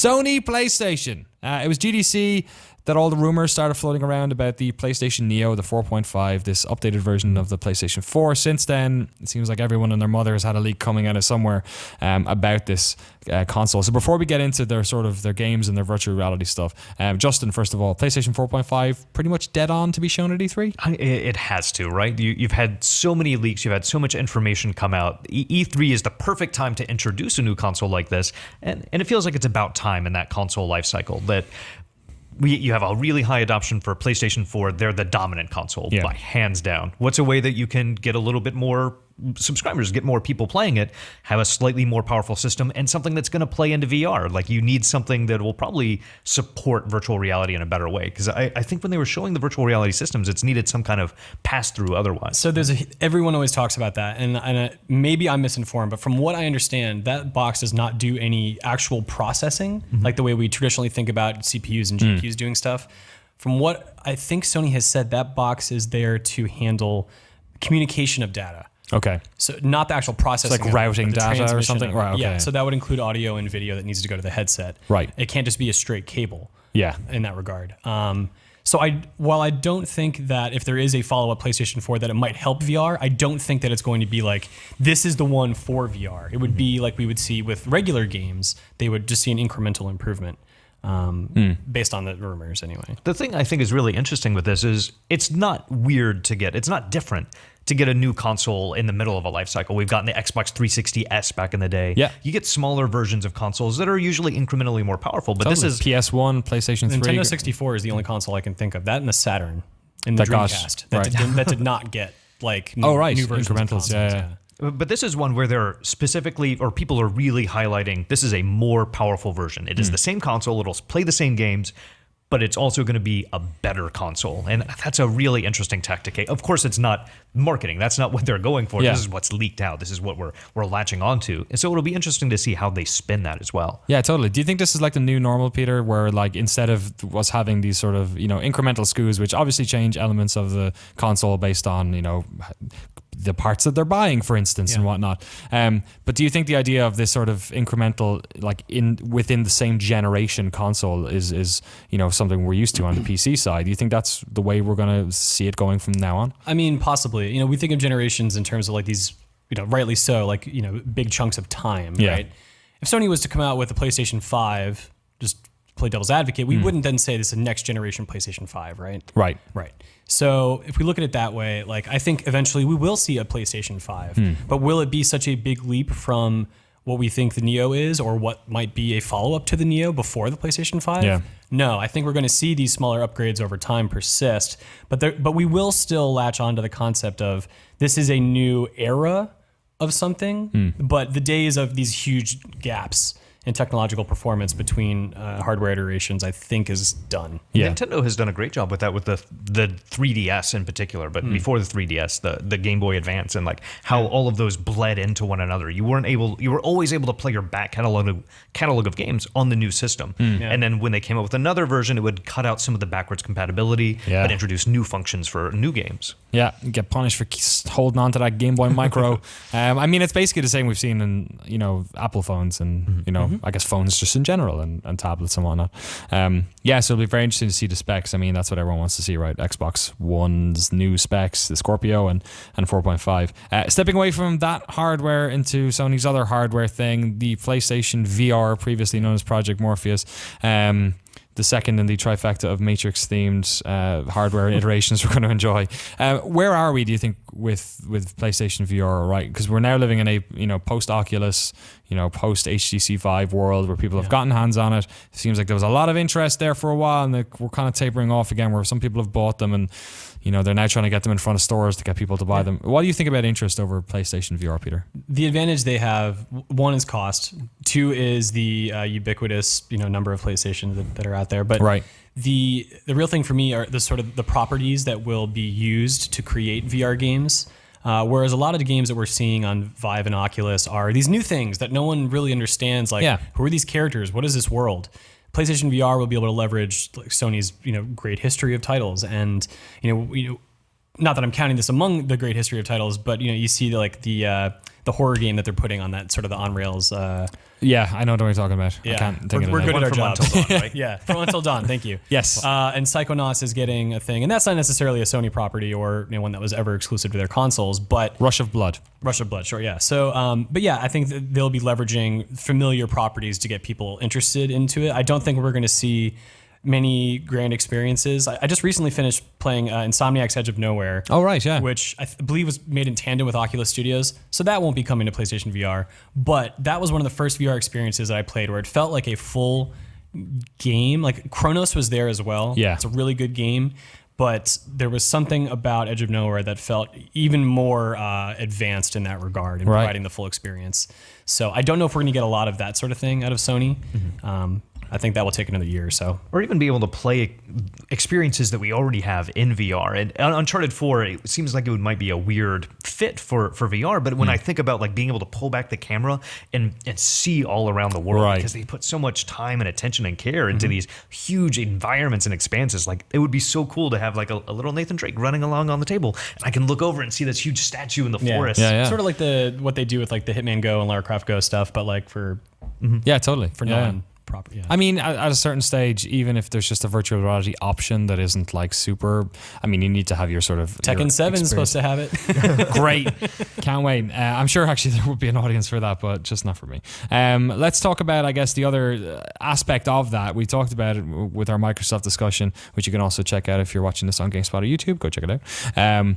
Sony PlayStation. It was GDC that all the rumors started floating around about the PlayStation Neo, the 4.5, this updated version of the PlayStation 4. Since then, it seems like everyone and their mother has had a leak coming out of somewhere about this console. So before we get into their games and their virtual reality stuff, Justin, first of all, PlayStation 4.5 pretty much dead on to be shown at E3? It has to, right? You've had so many leaks, you've had so much information come out. E3 is the perfect time to introduce a new console like this, and it feels like it's about time in that console life cycle that you have a really high adoption for PlayStation 4. They're the dominant console by hands down. What's a way that you can get a little bit more subscribers, get more people playing it, have a slightly more powerful system, and something that's going to play into VR? Like, you need something that will probably support virtual reality in a better way. Because I think when they were showing the virtual reality systems, it's needed some kind of pass-through otherwise. So everyone always talks about that, and maybe I'm misinformed, but from what I understand, that box does not do any actual processing, like the way we traditionally think about CPUs and GPUs doing stuff. From what I think Sony has said, that box is there to handle communication of data. Okay. So not the actual processing. It's like routing data or something? Right, okay. Yeah, so that would include audio and video that needs to go to the headset. Right. It can't just be a straight cable. Yeah. In that regard. So while I don't think that if there is a follow-up PlayStation 4 that it might help VR, I don't think that it's going to be like, this is the one for VR. It would be like we would see with regular games. They would just see an incremental improvement. Based on the rumors anyway. The thing I think is really interesting with this is it's not weird to get, it's not different to get a new console in the middle of a life cycle. We've gotten the Xbox 360S back in the day. Yeah. You get smaller versions of consoles that are usually incrementally more powerful, but this is PS1, PlayStation 3. Nintendo 64 is the only console I can think of. That and the Saturn and the Dreamcast. That did not get like new versions of incrementals. consoles. But this is one where they're specifically, or people are really highlighting, this is a more powerful version. It is the same console, it'll play the same games, but it's also going to be a better console. And that's a really interesting tactic. Of course, it's not marketing. That's not what they're going for. Yeah. This is what's leaked out. This is what we're latching onto. And so it'll be interesting to see how they spin that as well. Yeah, totally. Do you think this is like the new normal, Peter, where like instead of us having these sort of, incremental SKUs, which obviously change elements of the console based on, the parts that they're buying, for instance, and whatnot. But do you think the idea of this sort of incremental, like within the same generation console is something we're used to on the PC side? Do you think that's the way we're going to see it going from now on? I mean, possibly. We think of generations in terms of like these, rightly so, like, big chunks of time, right? If Sony was to come out with a PlayStation 5, just play devil's advocate, we wouldn't then say this is a next generation PlayStation 5, right? Right. So if we look at it that way, like, I think eventually we will see a PlayStation 5, but will it be such a big leap from what we think the Neo is, or what might be a follow-up to the Neo before the PlayStation 5? Yeah. No, I think we're going to see these smaller upgrades over time persist, but we will still latch onto the concept of this is a new era of something, but the days of these huge gaps in technological performance between hardware iterations, I think, is done. Yeah. Nintendo has done a great job with that, with the 3DS in particular, but before the 3DS, the Game Boy Advance, and like how all of those bled into one another. You were always able to play your back catalog of games on the new system. And then when they came up with another version, it would cut out some of the backwards compatibility, but introduce new functions for new games. Yeah, you get punished for holding on to that Game Boy Micro. I mean, it's basically the same we've seen in Apple phones and I guess phones just in general and tablets and whatnot. So it'll be very interesting to see the specs. I mean, that's what everyone wants to see, right? Xbox One's new specs, the Scorpio and 4.5. Stepping away from that hardware into Sony's other hardware thing, the PlayStation VR, previously known as Project Morpheus. The second in the trifecta of Matrix-themed hardware iterations we're going to enjoy. Where are we, do you think, with PlayStation VR, right? Because we're now living in a post-Oculus, post-HTC Vive world where people have gotten hands on it. It seems like there was a lot of interest there for a while, and we're kind of tapering off again, where some people have bought them and they're now trying to get them in front of stores to get people to buy them. What do you think about interest over PlayStation VR, Peter? The advantage they have, one is cost. Two is the ubiquitous, number of PlayStations that are out there. But the real thing for me are the sort of the properties that will be used to create VR games. Whereas a lot of the games that we're seeing on Vive and Oculus are these new things that no one really understands. Like, who are these characters? What is this world? PlayStation VR will be able to leverage Sony's great history of titles, and not that I'm counting this among the great history of titles, but you see the horror game that they're putting on that sort of the on rails. Yeah, I know what you're talking about. Yeah. I can't think of We're the good name. at our From jobs. Until Dawn, right? Yeah, From Until Dawn. Thank you. Yes. And Psychonauts is getting a thing, and that's not necessarily a Sony property or one that was ever exclusive to their consoles, but Rush of Blood. Rush of Blood, sure, yeah. So, but yeah, I think that they'll be leveraging familiar properties to get people interested into it. I don't think we're going to see many grand experiences. I just recently finished playing Insomniac's Edge of Nowhere. Oh, right, yeah. Which I believe was made in tandem with Oculus Studios. So that won't be coming to PlayStation VR. But that was one of the first VR experiences that I played where it felt like a full game. Like Chronos was there as well. Yeah. It's a really good game. But there was something about Edge of Nowhere that felt even more advanced in that regard and providing the full experience. So I don't know if we're going to get a lot of that sort of thing out of Sony. I think that will take another year or so. Or even be able to play experiences that we already have in VR. And Uncharted 4, it seems like it might be a weird fit for VR, but when I think about like being able to pull back the camera and see all around the world, because they put so much time and attention and care into these huge environments and expanses, like it would be so cool to have like a little Nathan Drake running along on the table, and I can look over and see this huge statue in the forest. Sort of like what they do with like the Hitman Go and Lara Croft Go stuff, but like for Yeah, totally. for non proper. Yeah. I mean, at a certain stage, even if there's just a virtual reality option that isn't like super, I mean, you need to have your sort of Tekken 7 is supposed to have it. Great. Can't wait. I'm sure actually there would be an audience for that, but just not for me. Let's talk about, I guess, the other aspect of that. We talked about it with our Microsoft discussion, which you can also check out if you're watching this on GameSpot or YouTube. Go check it out.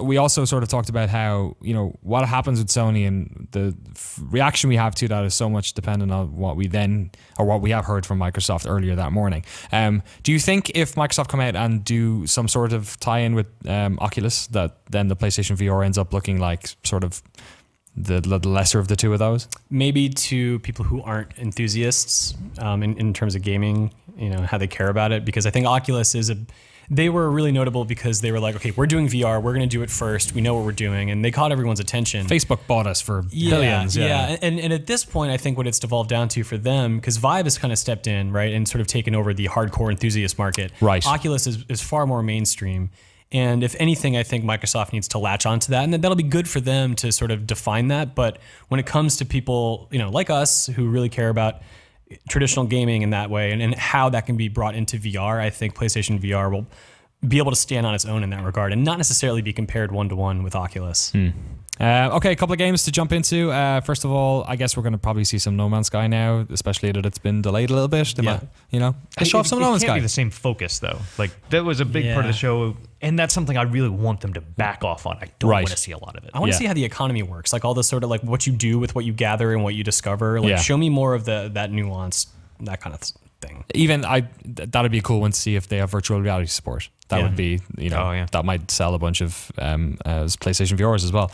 We also sort of talked about how, what happens with Sony, and the reaction we have to that is so much dependent on what we have heard from Microsoft earlier that morning. Do you think if Microsoft come out and do some sort of tie-in with Oculus, that then the PlayStation VR ends up looking like sort of the lesser of the two of those? Maybe to people who aren't enthusiasts in terms of gaming, how they care about it, because I think Oculus they were really notable because they were like, okay, we're doing VR, we're going to do it first, we know what we're doing, and they caught everyone's attention. Facebook bought us for billions. Yeah. And at this point, I think what it's devolved down to for them, because Vive has kind of stepped in, right, and sort of taken over the hardcore enthusiast market. Right. Oculus is far more mainstream. And if anything, I think Microsoft needs to latch onto that, and that'll be good for them to sort of define that. But when it comes to people, like us who really care about traditional gaming in that way and how that can be brought into VR, I think PlayStation VR will be able to stand on its own in that regard and not necessarily be compared one-to-one with Oculus. Okay, a couple of games to jump into. First of all, I guess we're going to probably see some No Man's Sky now, especially that it's been delayed a little bit. Let's show off some No Man's It Sky. can't be the same focus, though. Like, that was a big part of the show, and that's something I really want them to back off on. I don't want to see a lot of it. I want to see how the economy works, like all the sort of like what you do with what you gather and what you discover. Like, show me more of that nuance, that kind of thing. Even that'd be a cool one to see if they have virtual reality support. That would be, that might sell a bunch of PlayStation VRs as well.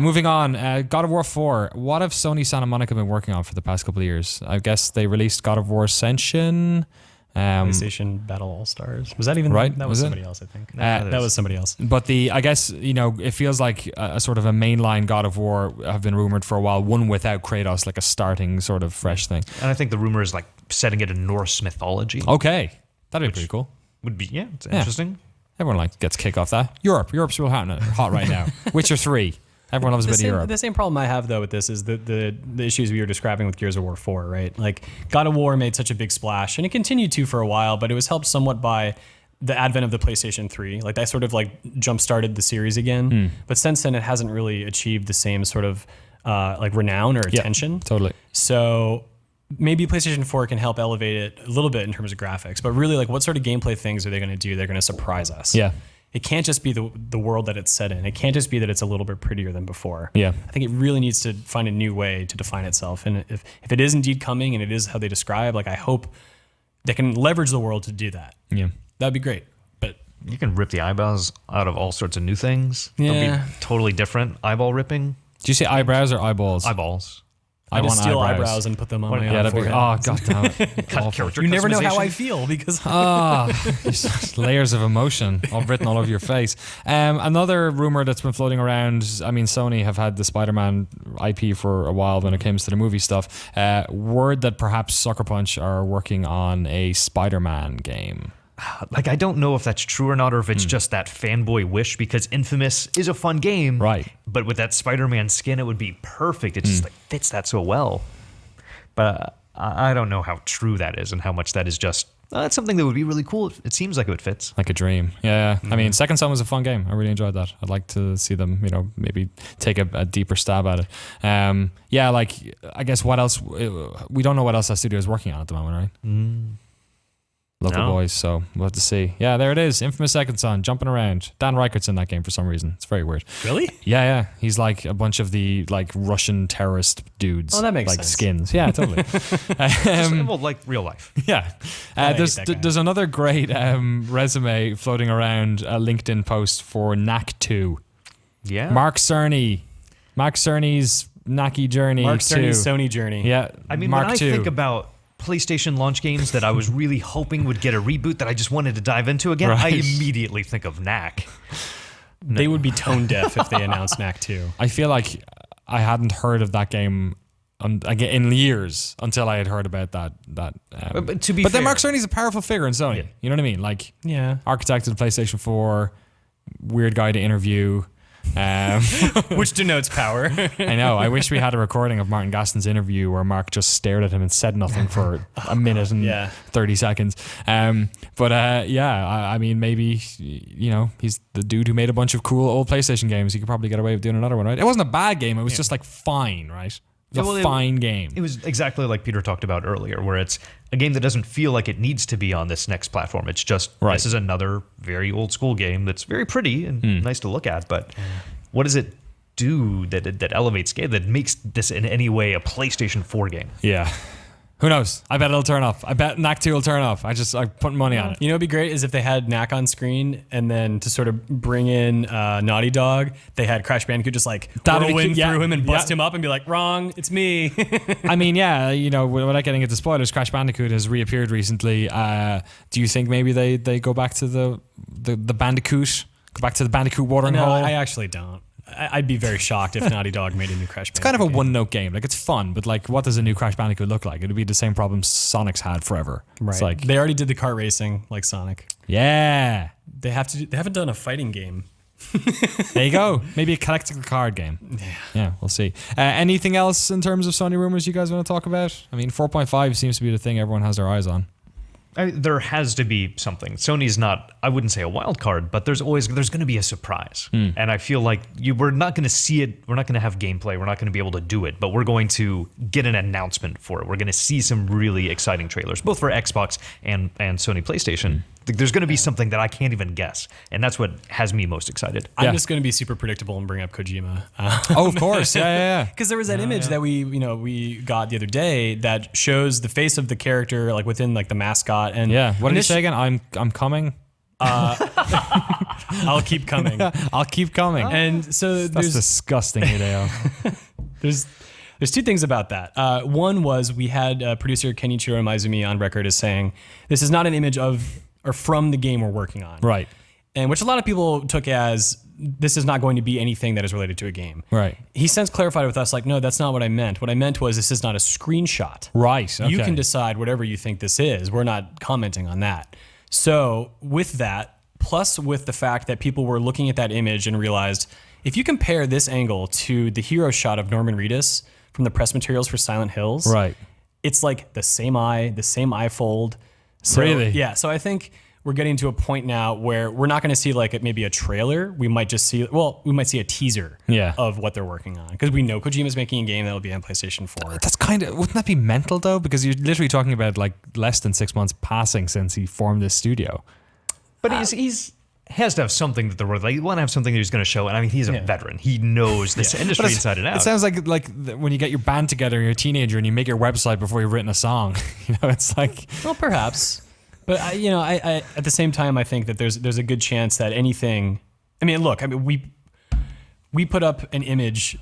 Moving on, God of War 4. What have Sony Santa Monica been working on for the past couple of years? I guess they released God of War Ascension. PlayStation Battle All-Stars. Was that even right? That was somebody else, I think. That was somebody else. But I guess, it feels like a sort of a mainline God of War have been rumored for a while, one without Kratos, like a starting sort of fresh thing. And I think the rumor is like setting it in Norse mythology. Okay. That'd be pretty cool. Would be, it's interesting. Everyone gets a kick off that. Europe's real hot right now. Witcher 3. Everyone loves a bit of Europe. The same problem I have, though, with this is the issues we were describing with Gears of War 4, right? Like, God of War made such a big splash, and it continued to for a while, but it was helped somewhat by the advent of the PlayStation 3. Like, that sort of, jump-started the series again. But since then, it hasn't really achieved the same sort of, renown or attention. Yeah, totally. So maybe PlayStation 4 can help elevate it a little bit in terms of graphics, but really, what sort of gameplay things are they going to do? They're going to surprise us. Yeah. It can't just be the world that it's set in. It can't just be that it's a little bit prettier than before. Yeah. I think it really needs to find a new way to define itself. And if it is indeed coming and it is how they describe, I hope they can leverage the world to do that. Yeah. That'd be great. But you can rip the eyeballs out of all sorts of new things. Yeah. They'll be totally different eyeball ripping. Do you say eyebrows or eyeballs? Eyeballs. I just steal eyebrows and put them on my own forehead. Oh, God damn it. You never know how I feel because... layers of emotion all written all over your face. Another rumor that's been floating around, Sony have had the Spider-Man IP for a while when it comes to the movie stuff. Word that perhaps Sucker Punch are working on a Spider-Man game. like, I don't know if that's true or not, or if it's just that fanboy wish, because Infamous is a fun game. Right. But with that Spider-Man skin, it would be perfect. It just like fits that so well. But I don't know how true that is and how much that is just, that's something that would be really cool. It seems like it fits. Like a dream. Yeah. I mean, Second Son was a fun game. I really enjoyed that. I'd like to see them, maybe take a deeper stab at it. Yeah, like, I guess what else, we don't know what else that studio is working on at the moment, right? Local boys, so we'll have to see. Yeah, there it is. Infamous Second Son, jumping around. Dan Reichert's in that game for some reason. It's very weird. Really? Yeah. He's like a bunch of the like Russian terrorist dudes. Oh, that makes like sense. Skins. Yeah, totally. Well, like real life. Yeah. There's another great resume floating around, a LinkedIn post for Knack 2. Yeah. Mark Cerny's Knacky Journey. Mark 2. Cerny's Sony Journey. Yeah. I mean, Mark when I 2. think about PlayStation launch games that I was really hoping would get a reboot that I just wanted to dive into again, I immediately think of Knack. They would be tone deaf if they announced Knack 2. I feel like I hadn't heard of that game in years until I had heard about that. But to be then fair, Mark Cerny's a powerful figure in Sony. Yeah. You know what I mean? Like, Yeah. architect of the PlayStation 4, weird guy to interview. Which denotes power. I know. I wish we had a recording of Martin Gaston's interview where Mark just stared at him and said nothing for a minute and 30 seconds. I mean, maybe, he's the dude who made a bunch of cool old PlayStation games. He could probably get away with doing another one, right? It wasn't a bad game. It was just like fine, right? It was a fine game. It was exactly like Peter talked about earlier, where it's a game that doesn't feel like it needs to be on this next platform. It's just, this is another very old school game that's very pretty and nice to look at. But what does it do that elevates game, that makes this in any way a PlayStation 4 game? Yeah. Who knows? I bet it'll turn off. I bet Knack 2 will turn off. I put money on it. You know what'd be great is if they had Knack on screen, and then to sort of bring in Naughty Dog, they had Crash Bandicoot just like whirlwind through him and bust him up and be like, wrong, it's me. I mean, without getting into spoilers, Crash Bandicoot has reappeared recently. Do you think maybe they go back to the Bandicoot? Go back to the Bandicoot watering No, hole? I actually don't. I'd be very shocked if Naughty Dog made a new Crash Bandicoot. It's kind of a one-note game. Like, it's fun, but like, what does a new Crash Bandicoot look like? It'd be the same problem Sonic's had forever. Right. It's like, they already did the kart racing like Sonic. yeah. They haven't done a fighting game. There you go. Maybe a collectible card game. Yeah, we'll see. Anything else in terms of Sony rumors you guys want to talk about? I mean, 4.5 seems to be the thing everyone has their eyes on. There has to be something. Sony's not, I wouldn't say a wild card, but there's going to be a surprise. And I feel like we're not going to see it. We're not going to have gameplay. We're not going to be able to do it, but we're going to get an announcement for it. We're going to see some really exciting trailers, both for Xbox and Sony PlayStation. There's going to be something that I can't even guess. And that's what has me most excited. I'm just going to be super predictable and bring up Kojima. Oh, of course. Yeah. Because there was that image that we got the other day that shows the face of the character like within like the mascot. And what did you say again? I'm coming. I'll keep coming. I'll keep coming. And so that's disgusting, Hideo. There's two things about that. One was we had producer Kenichiro Maizumi on record as saying this is not an image of or from the game we're working on. Right. And which a lot of people took as this is not going to be anything that is related to a game. Right. He since clarified with us, like, no, that's not what I meant. What I meant was this is not a screenshot. Right. Okay. You can decide whatever you think this is. We're not commenting on that. So with that, plus with the fact that people were looking at that image and realized if you compare this angle to the hero shot of Norman Reedus from the press materials for Silent Hills, right, it's like the same eye fold. So, really? Yeah. So I think we're getting to a point now where we're not going to see like maybe a trailer. We might just see, we might see a teaser of what they're working on. Because we know Kojima's making a game that'll be on PlayStation 4. That's wouldn't that be mental though? Because you're literally talking about like less than 6 months passing since he formed this studio. But he's has to have something that they want to have something that he's going to show. And I mean, he's a veteran. He knows this industry inside and out. It sounds like when you get your band together and you're a teenager and you make your website before you've written a song. It's like, well, perhaps. But I at the same time, I think that there's a good chance that anything. I mean, look. I mean, we put up an image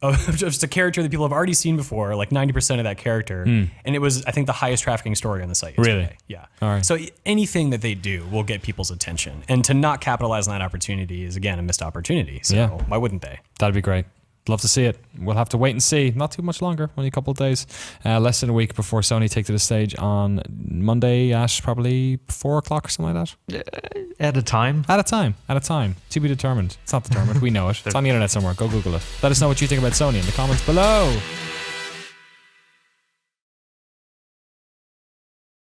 of just a character that people have already seen before, like 90% of that character, and it was, I think, the highest trafficking story on the site yesterday. Really? Yeah. All right. So anything that they do will get people's attention, and to not capitalize on that opportunity is again a missed opportunity. So why wouldn't they? That'd be great. Love to see it. We'll have to wait and see. Not too much longer, only a couple of days. Less than a week before Sony take to the stage on Monday at probably 4 o'clock or something like that. At a time? At a time. To be determined. It's not determined. We know it. It's on the internet somewhere. Go Google it. Let us know what you think about Sony in the comments below.